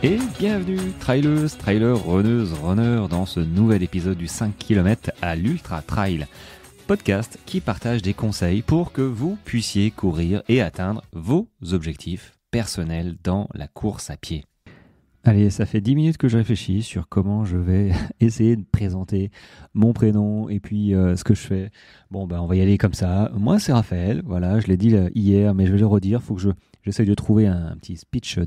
Et bienvenue, traileuses, trailers, runneuses, runners, dans ce nouvel épisode du 5 km à l'Ultra Trail, podcast qui partage des conseils pour que vous puissiez courir et atteindre vos objectifs personnels dans la course à pied. Allez, ça fait 10 minutes que je réfléchis sur comment je vais essayer de présenter mon prénom et puis ce que je fais. Bon, on va y aller comme ça. Moi, c'est Raphaël. Voilà, je l'ai dit hier, mais je vais le redire. Il faut que j'essaye de trouver un petit speech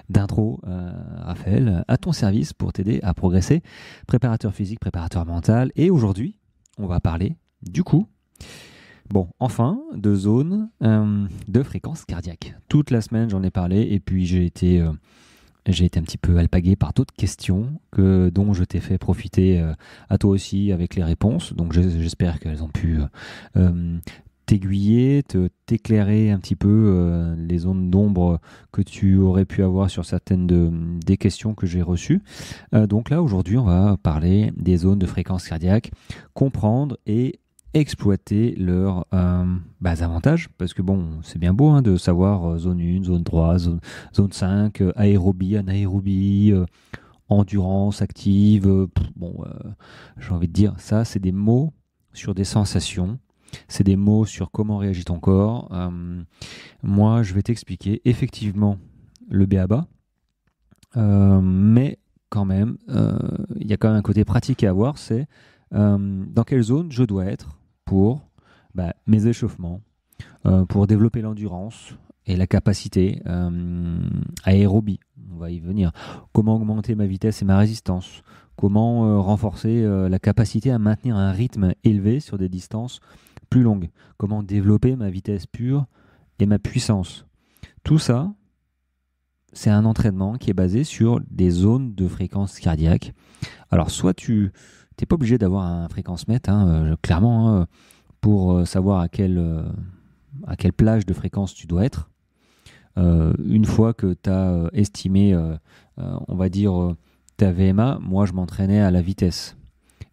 d'intro. Raphaël, à ton service pour t'aider à progresser. Préparateur physique, préparateur mental. Et aujourd'hui, on va parler du coup, de zone de fréquence cardiaque. Toute la semaine, j'en ai parlé et puis j'ai été un petit peu alpagué par d'autres questions dont je t'ai fait profiter à toi aussi avec les réponses. Donc j'espère qu'elles ont pu t'aiguiller, t'éclairer un petit peu les zones d'ombre que tu aurais pu avoir sur certaines des questions que j'ai reçues. Donc là, aujourd'hui, on va parler des zones de fréquence cardiaque, comprendre et exploiter leurs avantages, parce que c'est bien beau de savoir zone 1, zone 3, zone 5, aérobie, anaérobie, endurance active, j'ai envie de dire, ça c'est des mots sur des sensations, c'est des mots sur comment réagit ton corps. Moi je vais t'expliquer effectivement le b.a.-ba, mais quand même, il y a quand même un côté pratique à avoir, c'est dans quelle zone je dois être pour mes échauffements, pour développer l'endurance et la capacité aérobie, on va y venir. Comment augmenter ma vitesse et ma résistance, comment renforcer la capacité à maintenir un rythme élevé sur des distances plus longues, comment développer ma vitesse pure et ma puissance. Tout ça, c'est un entraînement qui est basé sur des zones de fréquence cardiaque. Alors soit tu n'es pas obligé d'avoir un fréquence mètre, clairement, pour savoir à quelle plage de fréquence tu dois être. Une fois que tu as estimé, on va dire, ta VMA, moi je m'entraînais à la vitesse.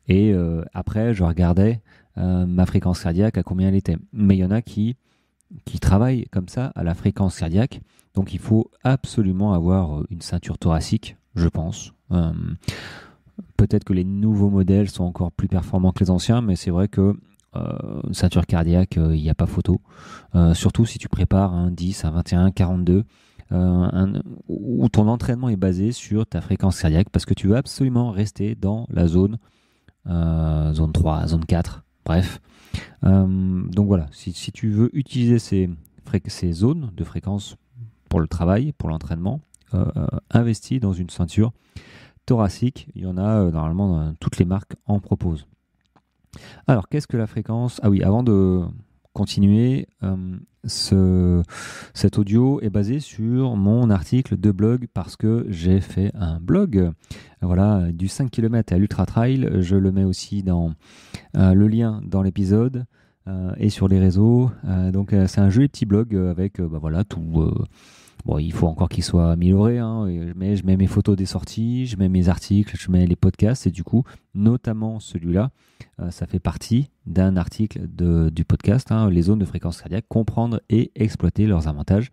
Et après, je regardais ma fréquence cardiaque, à combien elle était. Mais il y en a qui travaillent comme ça à la fréquence cardiaque. Donc il faut absolument avoir une ceinture thoracique, je pense. Peut-être que les nouveaux modèles sont encore plus performants que les anciens, mais c'est vrai que une ceinture cardiaque, il n'y a pas photo. Surtout si tu prépares un 10, un 21, 42, où ton entraînement est basé sur ta fréquence cardiaque, parce que tu veux absolument rester dans la zone 3, zone 4, bref. Donc voilà, si tu veux utiliser ces zones de fréquence pour le travail, pour l'entraînement, investis dans une ceinture thoracique. Il y en a normalement toutes les marques en proposent. Alors, qu'est-ce que la fréquence ? Ah oui, avant de continuer, cet audio est basé sur mon article de blog parce que j'ai fait un blog, voilà, du 5 km à l'Ultra Trail. Je le mets aussi dans le lien dans l'épisode et sur les réseaux. Donc, c'est un joli petit blog avec tout. Il faut encore qu'il soit amélioré, mais je mets mes photos des sorties, je mets mes articles, je mets les podcasts, et du coup, notamment celui-là, ça fait partie d'un article du podcast, les zones de fréquence cardiaque, comprendre et exploiter leurs avantages.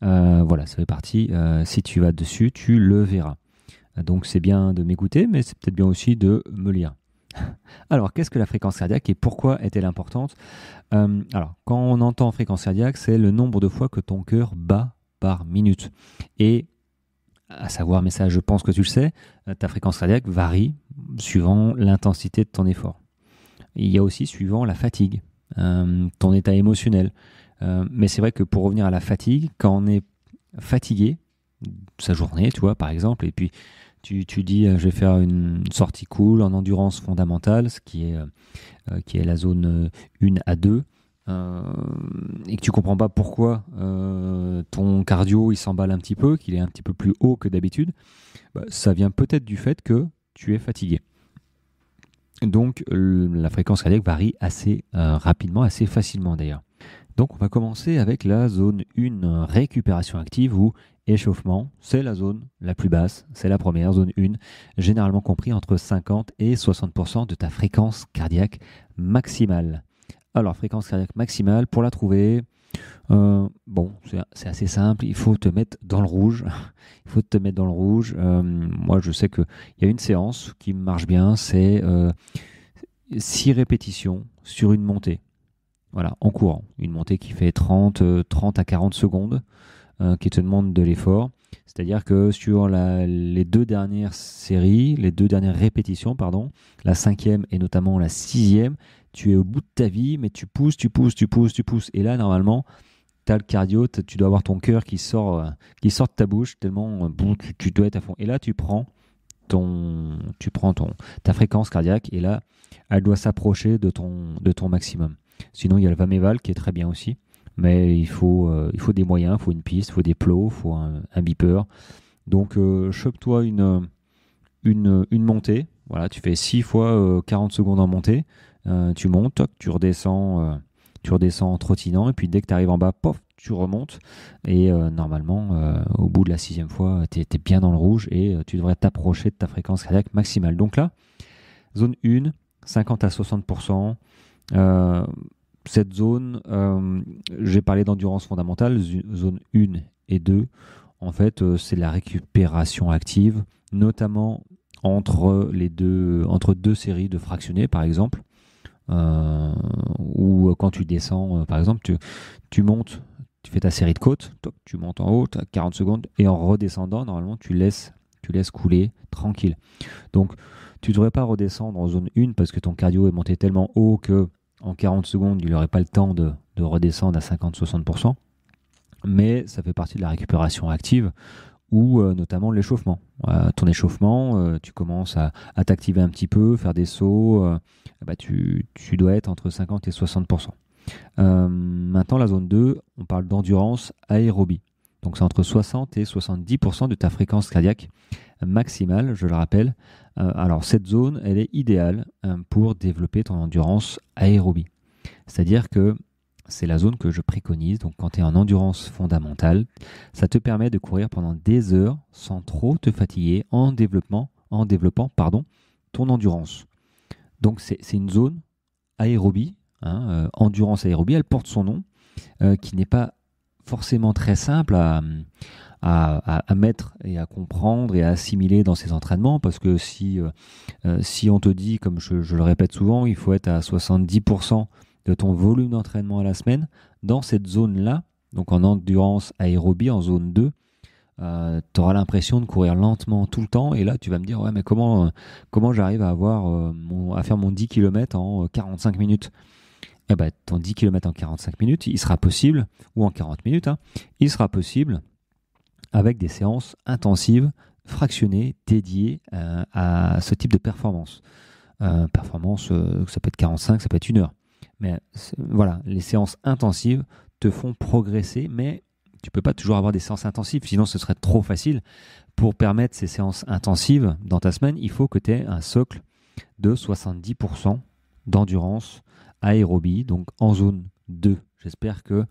Ça fait partie, si tu vas dessus, tu le verras. Donc c'est bien de m'écouter, mais c'est peut-être bien aussi de me lire. Alors, qu'est-ce que la fréquence cardiaque et pourquoi est-elle importante ? Alors, quand on entend fréquence cardiaque, c'est le nombre de fois que ton cœur bat par minute. Et à savoir, mais ça je pense que tu le sais, ta fréquence cardiaque varie suivant l'intensité de ton effort. Il y a aussi suivant la fatigue, ton état émotionnel. Mais c'est vrai que pour revenir à la fatigue, quand on est fatigué, sa journée, tu vois, par exemple, et puis tu dis je vais faire une sortie cool en endurance fondamentale, ce qui est la zone 1 à 2, et que tu comprends pas pourquoi ton cardio il s'emballe un petit peu, qu'il est un petit peu plus haut que d'habitude, ça vient peut-être du fait que tu es fatigué. Donc la fréquence cardiaque varie assez rapidement, assez facilement d'ailleurs. Donc on va commencer avec la zone 1, récupération active ou échauffement. C'est la zone la plus basse, c'est la première, zone 1, généralement compris entre 50 et 60% de ta fréquence cardiaque maximale. Alors, fréquence cardiaque maximale, pour la trouver, Bon, c'est assez simple. Il faut te mettre dans le rouge. Il faut te mettre dans le rouge. Moi, je sais qu'il y a une séance qui marche bien. C'est 6 répétitions sur une montée. Voilà, en courant. Une montée qui fait 30 à 40 secondes, qui te demande de l'effort. C'est-à-dire que sur les 2 dernières séries, les 2 dernières répétitions, pardon, la 5e et notamment la 6e, tu es au bout de ta vie, mais tu pousses, tu pousses, tu pousses, tu pousses. Et là, normalement, tu as le cardio, tu dois avoir ton cœur qui sort de ta bouche, tellement tu dois être à fond. Et là, tu prends ta fréquence cardiaque, et là, elle doit s'approcher de ton maximum. Sinon, il y a le Vameval qui est très bien aussi. Mais il faut des moyens, il faut une piste, il faut des plots, il faut un beeper. Donc, chope-toi une montée. Voilà, tu fais 6 fois 40 secondes en montée. Tu montes, toc, tu redescends en trottinant. Et puis, dès que tu arrives en bas, pof, tu remontes. Et normalement, au bout de la 6e fois, tu es bien dans le rouge et tu devrais t'approcher de ta fréquence cardiaque maximale. Donc là, zone 1, 50 à 60%. Cette zone, j'ai parlé d'endurance fondamentale, zone 1 et 2. En fait, c'est la récupération active, notamment entre deux séries de fractionnés, par exemple. Ou quand tu descends, par exemple, tu montes, tu fais ta série de côtes, tu montes en haut, tu as 40 secondes, et en redescendant, normalement, tu laisses couler tranquille. Donc, tu ne devrais pas redescendre en zone 1 parce que ton cardio est monté tellement haut que en 40 secondes, il n'aurait pas le temps de redescendre à 50-60%. Mais ça fait partie de la récupération active ou notamment l'échauffement. Ton échauffement, tu commences à t'activer un petit peu, faire des sauts, tu dois être entre 50 et 60%. Maintenant, la zone 2, on parle d'endurance aérobie. Donc c'est entre 60 et 70% de ta fréquence cardiaque maximale, je le rappelle. Alors cette zone, elle est idéale pour développer ton endurance aérobie. C'est-à-dire que c'est la zone que je préconise. Donc quand tu es en endurance fondamentale, ça te permet de courir pendant des heures sans trop te fatiguer en développant ton endurance. Donc c'est une zone aérobie, endurance aérobie, elle porte son nom, qui n'est pas forcément très simple à mettre et à comprendre et à assimiler dans ses entraînements, parce que si on te dit, comme je le répète souvent, il faut être à 70% de ton volume d'entraînement à la semaine, dans cette zone-là, donc en endurance aérobie, en zone 2, tu auras l'impression de courir lentement tout le temps, et là tu vas me dire, ouais, mais comment j'arrive à faire mon 10 km en 45 minutes? Eh ben, ton 10 km en 45 minutes, il sera possible, ou en 40 minutes, il sera possible avec des séances intensives, fractionnées, dédiées à ce type de performance. Performance, ça peut être 45, ça peut être 1 heure. Mais voilà, les séances intensives te font progresser, mais tu ne peux pas toujours avoir des séances intensives, sinon ce serait trop facile. Pour permettre ces séances intensives dans ta semaine, il faut que tu aies un socle de 70% d'endurance aérobie, donc en zone 2. J'espère que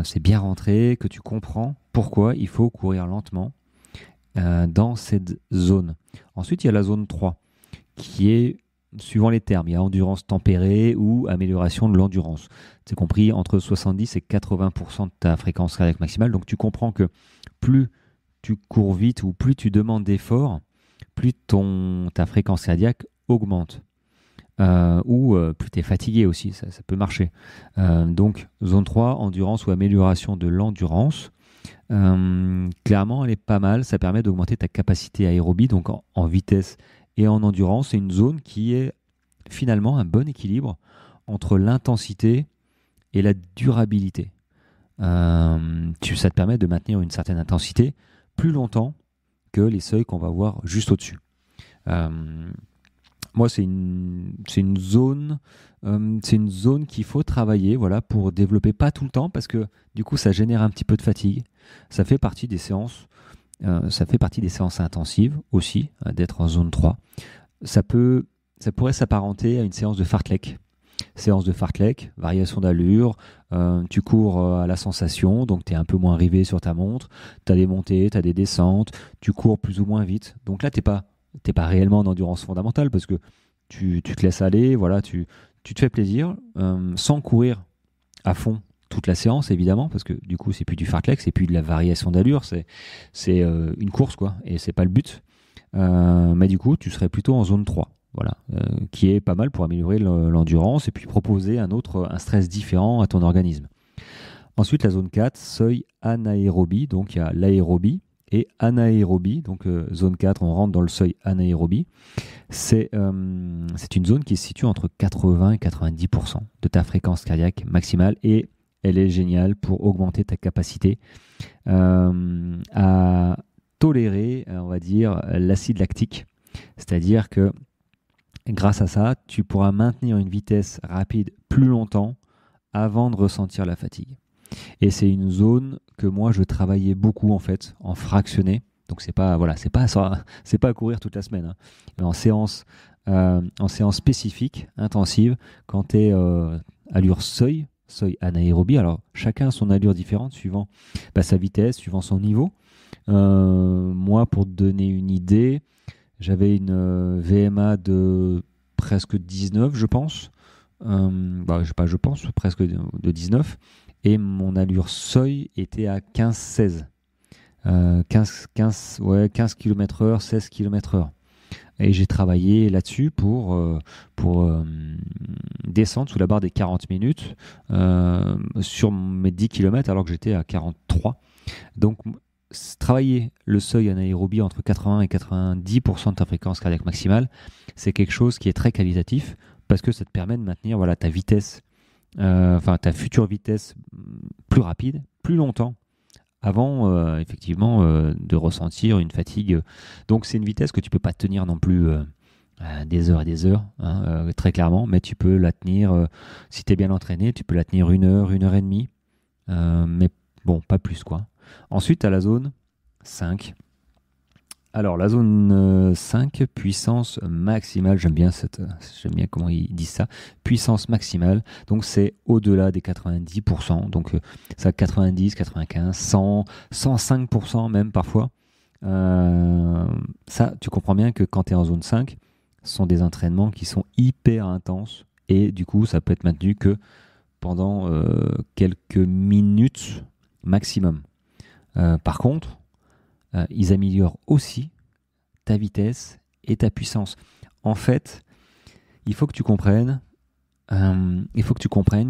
c'est bien rentré, que tu comprends pourquoi il faut courir lentement dans cette zone. Ensuite, il y a la zone 3, qui est, suivant les termes, il y a endurance tempérée ou amélioration de l'endurance. C'est compris entre 70 et 80% de ta fréquence cardiaque maximale. Donc tu comprends que plus tu cours vite ou plus tu demandes d'efforts, plus ta fréquence cardiaque augmente. Ou plus tu es fatigué aussi, ça peut marcher. Donc zone 3, endurance ou amélioration de l'endurance. Clairement, elle est pas mal, ça permet d'augmenter ta capacité aérobie, donc en vitesse et en endurance. C'est une zone qui est finalement un bon équilibre entre l'intensité et la durabilité. Ça te permet de maintenir une certaine intensité plus longtemps que les seuils qu'on va voir juste au-dessus. Moi, c'est une zone qu'il faut travailler, voilà, pour développer, pas tout le temps, parce que du coup, ça génère un petit peu de fatigue. Ça fait partie des séances intensives aussi, d'être en zone 3. Ça pourrait s'apparenter à une séance de fartlek. Séance de fartlek, variation d'allure, tu cours à la sensation, donc tu es un peu moins rivé sur ta montre, tu as des montées, tu as des descentes, tu cours plus ou moins vite. Donc là, t'es pas réellement en endurance fondamentale, parce que tu te laisses aller, voilà, tu te fais plaisir sans courir à fond toute la séance évidemment, parce que du coup c'est plus du fartlek, c'est plus de la variation d'allure, c'est une course quoi, et c'est pas le but. Mais du coup tu serais plutôt en zone 3, voilà, qui est pas mal pour améliorer l'endurance et puis proposer un stress différent à ton organisme. Ensuite la zone 4, seuil anaérobie, donc il y a l'aérobie et anaérobie, donc zone 4 on rentre dans le seuil anaérobie. C'est une zone qui se situe entre 80 et 90% de ta fréquence cardiaque maximale et elle est géniale pour augmenter ta capacité à tolérer, on va dire, l'acide lactique. C'est-à-dire que grâce à ça, tu pourras maintenir une vitesse rapide plus longtemps avant de ressentir la fatigue. Et c'est une zone que moi je travaillais beaucoup en fait, en fractionné. Donc c'est pas à courir toute la semaine, hein. Mais en séance spécifique, intensive, quand tu es allure seuil anaérobie. Alors chacun a son allure différente suivant sa vitesse, suivant son niveau. Moi, pour te donner une idée, j'avais une VMA de presque 19, je pense. Presque de 19. Et mon allure seuil était à 15-16. 15 km/h, 16 km/h. Et j'ai travaillé là-dessus pour descendre sous la barre des 40 minutes sur mes 10 km alors que j'étais à 43. Donc, travailler le seuil anaérobie entre 80 et 90% de ta fréquence cardiaque maximale, c'est quelque chose qui est très qualitatif parce que ça te permet de maintenir ta vitesse, ta future vitesse plus rapide, plus longtemps avant effectivement de ressentir une fatigue. Donc c'est une vitesse que tu peux pas tenir non plus des heures et des heures, hein, très clairement, mais tu peux la tenir, si tu es bien entraîné, tu peux la tenir 1 heure et demie, mais bon, pas plus quoi. Ensuite, tu as la zone 5. Alors la zone 5, puissance maximale, j'aime bien comment ils disent ça, puissance maximale, donc c'est au-delà des 90%, donc ça 90, 95, 100, 105% même parfois. Ça, tu comprends bien que quand tu es en zone 5, ce sont des entraînements qui sont hyper intenses et du coup ça peut être maintenu que pendant quelques minutes maximum. Par contre, ils améliorent aussi ta vitesse et ta puissance. En fait, il faut que tu comprennes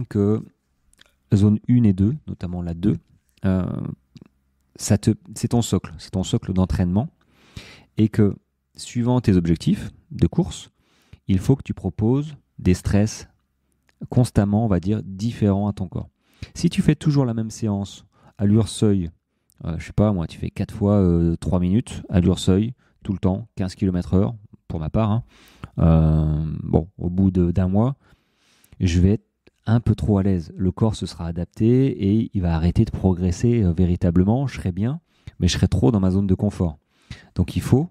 que zone 1 et 2, notamment la 2, c'est ton socle d'entraînement et que suivant tes objectifs de course, il faut que tu proposes des stress constamment, on va dire, différents à ton corps. Si tu fais toujours la même séance, allure seuil, je sais pas moi, tu fais 4 fois 3 minutes, allure seuil, tout le temps, 15 km/h pour ma part, hein. Au bout d'un mois, je vais être un peu trop à l'aise. Le corps se sera adapté et il va arrêter de progresser véritablement. Je serai bien, mais je serai trop dans ma zone de confort. Donc il faut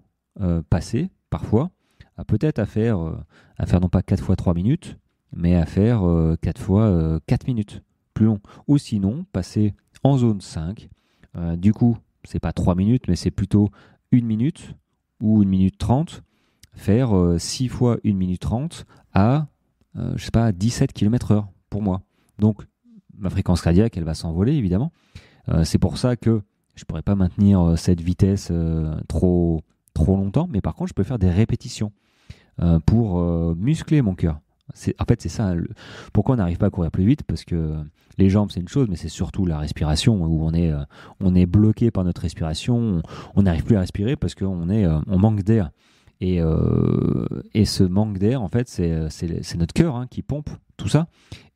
passer parfois à faire non pas 4 fois 3 minutes, mais à faire 4 fois 4 minutes, plus long. Ou sinon, passer en zone 5. Du coup, c'est pas 3 minutes, mais c'est plutôt 1 minute ou 1 minute 30. Faire 6 fois 1 minute 30 à 17 km/h pour moi. Donc, ma fréquence cardiaque, elle va s'envoler, évidemment. C'est pour ça que je ne pourrais pas maintenir cette vitesse trop longtemps, mais par contre, je peux faire des répétitions pour muscler mon cœur. En fait, c'est ça. Pourquoi on n'arrive pas à courir plus vite? Parce que les jambes, c'est une chose, mais c'est surtout la respiration, où on est bloqué par notre respiration. On n'arrive plus à respirer parce qu'on manque d'air. Et ce manque d'air, en fait, c'est notre cœur, hein, qui pompe tout ça.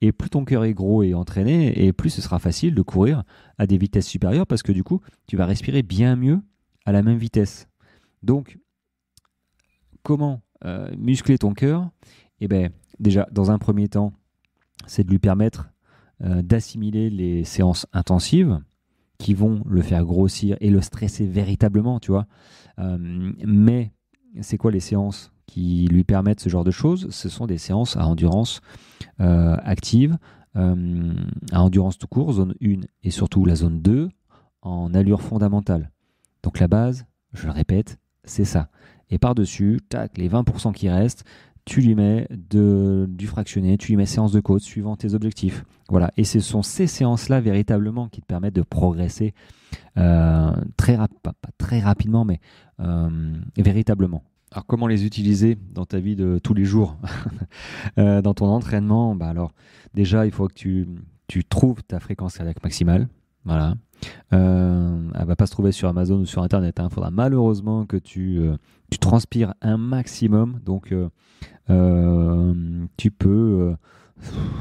Et plus ton cœur est gros et entraîné, et plus ce sera facile de courir à des vitesses supérieures parce que du coup, tu vas respirer bien mieux à la même vitesse. Donc, comment muscler ton cœur? Eh bien, déjà, dans un premier temps, c'est de lui permettre d'assimiler les séances intensives qui vont le faire grossir et le stresser véritablement, tu vois. Mais c'est quoi les séances qui lui permettent ce genre de choses? Ce sont des séances à endurance active, à endurance tout court, zone 1 et surtout la zone 2, en allure fondamentale. Donc la base, je le répète, c'est ça. Et par-dessus, tac, les 20% qui restent, tu lui mets du fractionné, tu lui mets séance de côte suivant tes objectifs. Voilà. Et ce sont ces séances-là véritablement qui te permettent de progresser pas très rapidement, mais véritablement. Alors, comment les utiliser dans ta vie de tous les jours dans ton entraînement? Alors, déjà, il faut que tu trouves ta fréquence cardiaque maximale. Voilà. Elle va pas se trouver sur Amazon ou sur Internet. Il faudra malheureusement que tu transpires un maximum. Donc, tu peux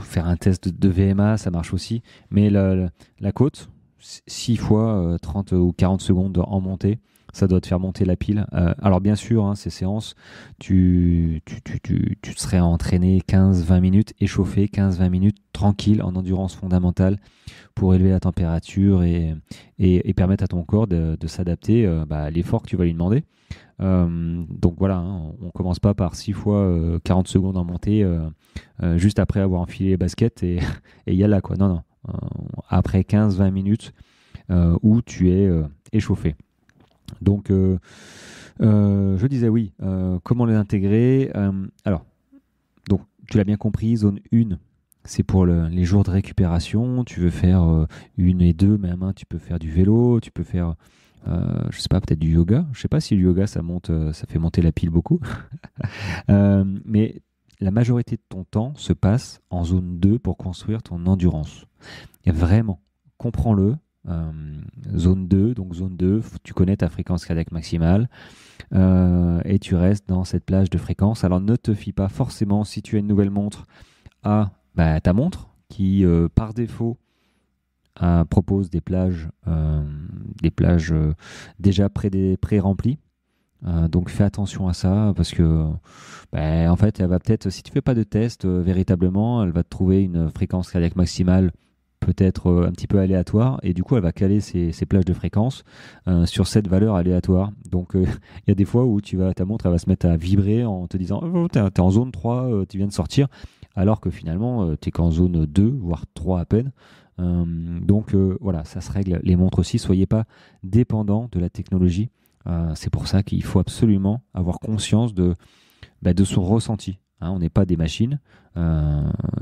faire un test de VMA, ça marche aussi. Mais la côte, 6 fois 30 ou 40 secondes en montée, ça doit te faire monter la pile. Alors bien sûr, ces séances, tu te serais entraîné 15-20 minutes, échauffé 15-20 minutes, tranquille, en endurance fondamentale, pour élever la température et permettre à ton corps de s'adapter à l'effort que tu vas lui demander. Donc voilà, on commence pas par 6 fois 40 secondes en montée juste après avoir enfilé les baskets et y a là quoi. Non. Après 15-20 minutes où tu es échauffé. Donc je disais oui, comment les intégrer alors, donc tu l'as bien compris, zone 1, c'est pour les jours de récupération. Tu veux faire 1 et 2 même, tu peux faire du vélo, tu peux faire je sais pas, peut-être du yoga. Je sais pas si le yoga ça fait monter la pile beaucoup. Mais la majorité de ton temps se passe en zone 2 pour construire ton endurance. Et vraiment, comprends-le. Zone 2, donc zone 2, tu connais ta fréquence cardiaque maximale et tu restes dans cette plage de fréquence. Alors ne te fie pas forcément, si tu as une nouvelle montre, à ta montre qui par défaut propose des plages déjà pré-remplies. Donc fais attention à ça parce que en fait elle va peut-être, si tu fais pas de test véritablement, elle va te trouver une fréquence cardiaque maximale peut-être un petit peu aléatoire et du coup elle va caler ces plages de fréquence sur cette valeur aléatoire. Donc il y a des fois où ta montre elle va se mettre à vibrer en te disant t'es en zone 3, tu viens de sortir, alors que finalement t'es qu'en zone 2 voire 3 à peine. Donc voilà, ça se règle. Les montres aussi, soyez pas dépendants de la technologie. C'est pour ça qu'il faut absolument avoir conscience de son ressenti. On n'est pas des machines.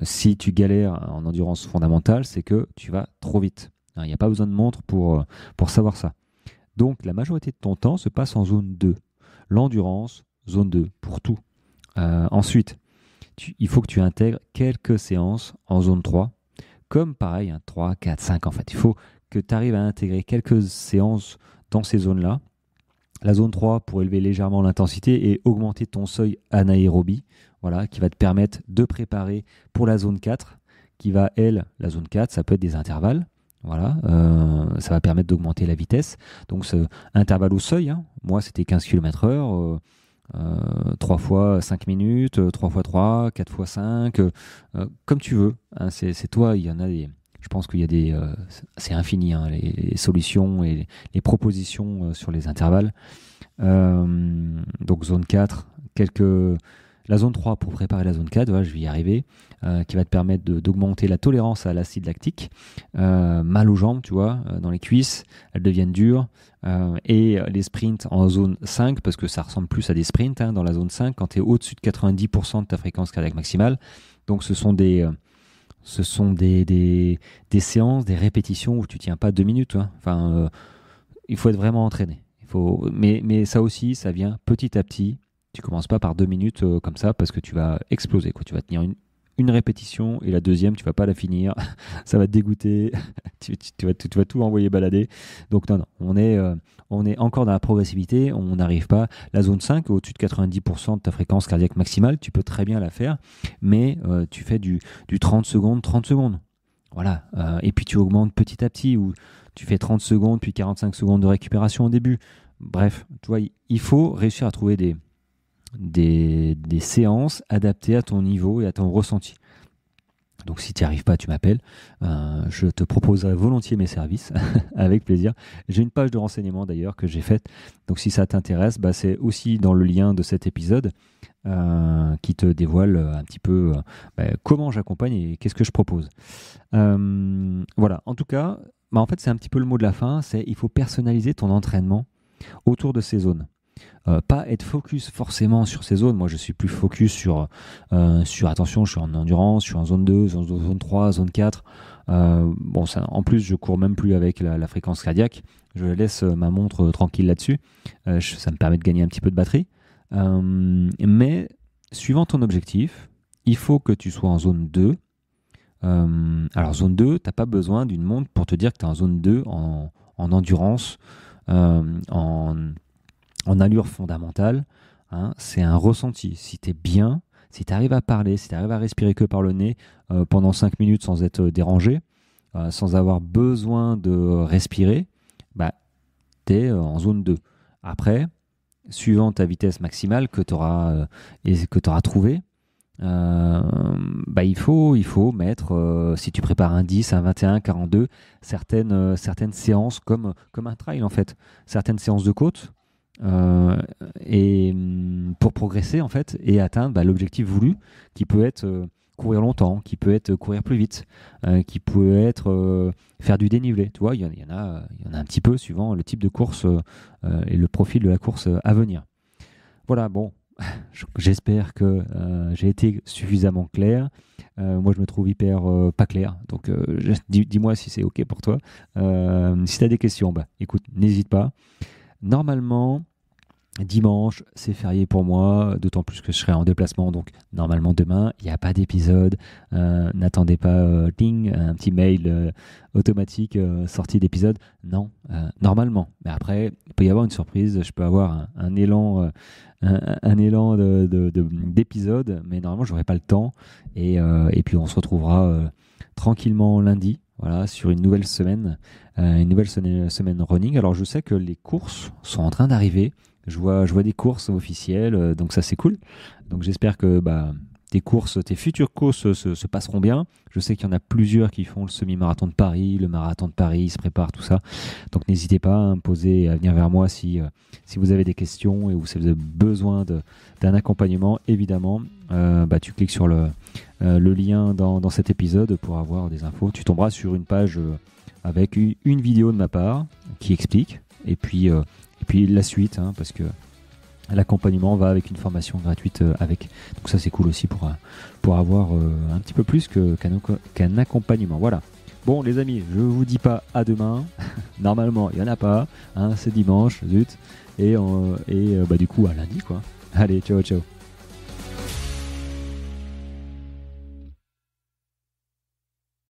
Si tu galères en endurance fondamentale, c'est que tu vas trop vite. Il n'y a pas besoin de montre pour savoir ça. Donc la majorité de ton temps se passe en zone 2. L'endurance, zone 2, pour tout. Ensuite, il faut que tu intègres quelques séances en zone 3. Comme pareil, 3, 4, 5 en fait. Il faut que tu arrives à intégrer quelques séances dans ces zones-là. La zone 3 pour élever légèrement l'intensité et augmenter ton seuil anaérobie, voilà, qui va te permettre de préparer pour la zone 4, qui va, la zone 4, ça peut être des intervalles. Voilà, ça va permettre d'augmenter la vitesse. Donc, ce intervalle au seuil, moi c'était 15 km/h, 3 fois 5 minutes, 3 fois 3, 4 fois 5, comme tu veux. C'est toi, il y en a des. Je pense qu'il y a des. C'est infini, les solutions et les propositions sur les intervalles. Donc, zone 4, la zone 3 pour préparer la zone 4, voilà, je vais y arriver, qui va te permettre d'augmenter la tolérance à l'acide lactique. Mal aux jambes, tu vois, dans les cuisses, elles deviennent dures. Et les sprints en zone 5, parce que ça ressemble plus à des sprints dans la zone 5, quand tu es au-dessus de 90% de ta fréquence cardiaque maximale. Donc ce sont des séances, des répétitions où tu tiens pas 2 minutes. Enfin, il faut être vraiment entraîné. Mais ça aussi, ça vient petit à petit. Tu commences pas par 2 minutes comme ça parce que tu vas exploser, quoi. Tu vas tenir une répétition et la deuxième, tu vas pas la finir. Ça va te dégoûter. tu vas tout envoyer balader. Donc non, on est encore dans la progressivité. On n'arrive pas. La zone 5, au-dessus de 90% de ta fréquence cardiaque maximale, tu peux très bien la faire. Mais tu fais du 30 secondes. Voilà. Et puis tu augmentes petit à petit, où tu fais 30 secondes, puis 45 secondes de récupération au début. Bref, tu vois, il faut réussir à trouver des séances adaptées à ton niveau et à ton ressenti. Donc si tu n'y arrives pas, tu m'appelles. Je te proposerai volontiers mes services, avec plaisir. J'ai une page de renseignement d'ailleurs que j'ai faite. Donc si ça t'intéresse, c'est aussi dans le lien de cet épisode qui te dévoile un petit peu comment j'accompagne et qu'est-ce que je propose. Voilà, en tout cas, en fait c'est un petit peu le mot de la fin, il faut personnaliser ton entraînement autour de ces zones. Pas être focus forcément sur ces zones. Moi, je suis plus focus sur attention, je suis en endurance, je suis en zone 2, zone 3, zone 4. Bon, ça, en plus, je cours même plus avec la fréquence cardiaque. Je laisse ma montre tranquille là-dessus. Ça me permet de gagner un petit peu de batterie. Mais suivant ton objectif, il faut que tu sois en zone 2. Alors, zone 2, tu n'as pas besoin d'une montre pour te dire que tu es en zone 2 en endurance, en allure fondamentale. Hein, c'est un ressenti. Si tu es bien, si tu arrives à parler, si tu arrives à respirer que par le nez pendant 5 minutes sans être dérangé, sans avoir besoin de respirer, bah, tu es en zone 2. Après, suivant ta vitesse maximale que tu auras trouvée, bah, il faut mettre, si tu prépares un 10, un 21, 42, certaines séances comme un trail en fait, certaines séances de côte, et pour progresser en fait et atteindre l'objectif voulu qui peut être courir longtemps, qui peut être courir plus vite, qui peut être faire du dénivelé. Tu vois, il y en a un petit peu suivant le type de course et le profil de la course à venir. Voilà, bon, j'espère que j'ai été suffisamment clair. Moi, je me trouve hyper pas clair, donc dis-moi si c'est OK pour toi. Si tu as des questions, écoute, n'hésite pas. Normalement, dimanche, c'est férié pour moi, d'autant plus que je serai en déplacement, donc normalement demain, il n'y a pas d'épisode. N'attendez pas ding, un petit mail automatique sortie d'épisode. Non, normalement. Mais après, il peut y avoir une surprise, je peux avoir un élan, un élan d'épisode, mais normalement, je n'aurai pas le temps. Et puis, on se retrouvera tranquillement lundi. Voilà, sur une nouvelle semaine running. Alors, je sais que les courses sont en train d'arriver. Je vois des courses officielles, donc ça c'est cool. Donc j'espère que tes futures courses se passeront bien. Je sais qu'il y en a plusieurs qui font le semi-marathon de Paris, le marathon de Paris, ils se préparent, tout ça. Donc n'hésitez pas à me poser, à venir vers moi si vous avez des questions et si vous avez besoin d'un accompagnement, évidemment. Tu cliques sur le lien dans cet épisode pour avoir des infos. Tu tomberas sur une page avec une vidéo de ma part qui explique. Et puis la suite, hein, parce que l'accompagnement va avec une formation gratuite avec. Donc ça c'est cool aussi pour avoir un petit peu plus qu'un accompagnement. Voilà. Bon les amis, je vous dis pas à demain. Normalement il n'y en a pas. Hein, c'est dimanche, zut. Et du coup à lundi quoi. Allez, ciao ciao.